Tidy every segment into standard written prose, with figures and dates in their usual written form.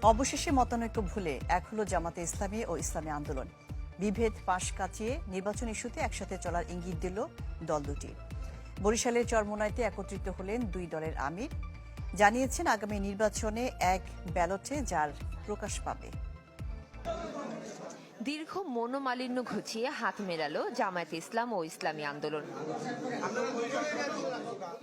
অবশেষে মতানৈক্য ভুলে এক হলো জামাতে ইসলামী ও ইসলামী আন্দোলন। বিভেদ পাশ কাটিয়ে নির্বাচন ইস্যুতে একসাথে চলার ইঙ্গিত দিল দল দুটি। বরিশালের চরমোনাইতে একত্রিত হলেন দুই দলের আমির। জানিয়েছেন আগামী নির্বাচনে এক ব্যালটে যার প্রকাশ পাবে। দীর্ঘ মনোমালিন্য ঘুচিয়ে হাত মেলালো জামায়াতে ইসলাম ও ইসলামী আন্দোলন।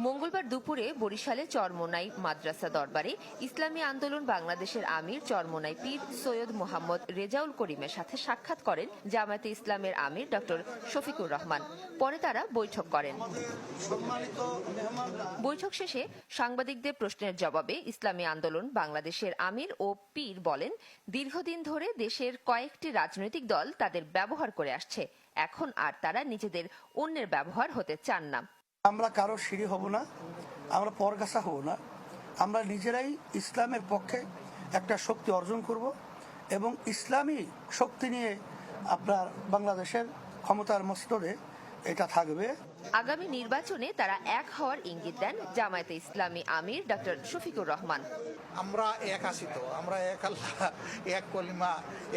মঙ্গলবার দুপুরে বরিশালে চরমোনাই মাদ্রাসা দরবারে ইসলামী আন্দোলন বাংলাদেশের আমির চরমোনাই পীর সৈয়দ মোহাম্মদ রেজাউল করিমের সাথে সাক্ষাৎ করেন জামায়াতে ইসলামের আমির ডক্টর শফিকুর রহমান। পরে তারা বৈঠক করেন। বৈঠক শেষে সাংবাদিকদের প্রশ্নের জবাবে ইসলামী আন্দোলন বাংলাদেশের আমির ও পীর বলেন, দীর্ঘদিন ধরে দেশের কয়েকটি রাজনৈতিক দল তাদের ব্যবহার করে আসছে, এখন আর তারা নিজেদের অন্যের ব্যবহার হতে চান না। আমরা কারো সিঁড়ি হব না, আমরা পরগাছা হব না, আমরা নিজেরাই ইসলামের পক্ষে একটা শক্তি অর্জন করব এবং ইসলামী শক্তি নিয়ে আপনার বাংলাদেশের ক্ষমতার মস্তরে এটা থাকবে। আগামী নির্বাচনে তারা এক হওয়ার ইঙ্গিত দেন জামায়াতে ইসলামী আমির ডক্টর শফিকুর রহমান। আমরা এক আছি তো, আমরা এক আল্লাহ, এক কলিমা,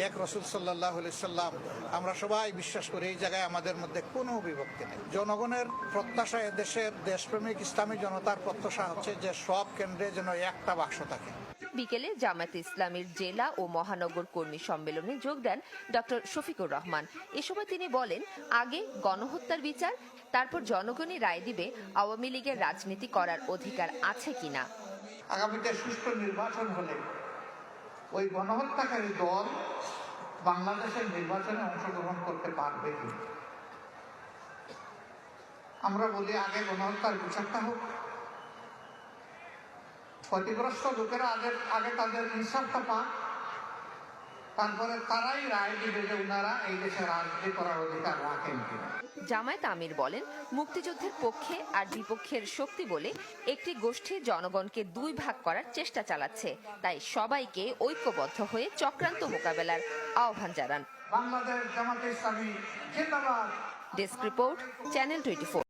এক রসুল সাল্লাল্লাহু আলাইহি সাল্লাম, আমরা সবাই বিশ্বাস করি। এই জায়গায় আমাদের মধ্যে কোনো বিভক্তি নেই। জনগণের প্রত্যাশা, দেশের দেশপ্রেমিক ইসলামী জনতার প্রত্যাশা হচ্ছে যে সব কেন্দ্রে যেন একটা বাক্স থাকে। বিকেলে জামায়াতে ইসলামীর জেলা ও মহানগর কর্মী সম্মেলনে যোগ দেন ডক্টর শফিকুর রহমান। এ সময় তিনি বলেন, আগে গণহত্যার বিচার, তারপর জনগণই রায় দিবে আওয়ামী লীগের রাজনীতি করার অধিকার আছে কিনা। আগামীতে সুষ্ঠু নির্বাচন হলে ওই গণহত্যাকারী দল বাংলাদেশের নির্বাচনে অংশগ্রহণ করতে পারবে কি? আমরা বলি আগে গণহত্যার বিচারটা হোক, ক্ষতিগ্রস্ত লোকেরা আগে তাদের ইনসাফটা পান, তারপরে তারাই রায় দিবে যে ওনারা এই দেশে রাজনীতি করার অধিকার রাখেন কিনা। জামায়াত আমির বলেন, মুক্তিযুদ্ধের পক্ষে আর বিপক্ষের শক্তি বলে একটি গোষ্ঠী জনগণকে দুই ভাগ করার চেষ্টা চালাচ্ছে, তাই সবাইকে ঐক্যবদ্ধ হয়ে চক্রান্ত মোকাবেলার আহ্বান জানান। বাংলাদেশ জামাতে ইসলামী জিন্দাবাদ। Desk report, channel 24।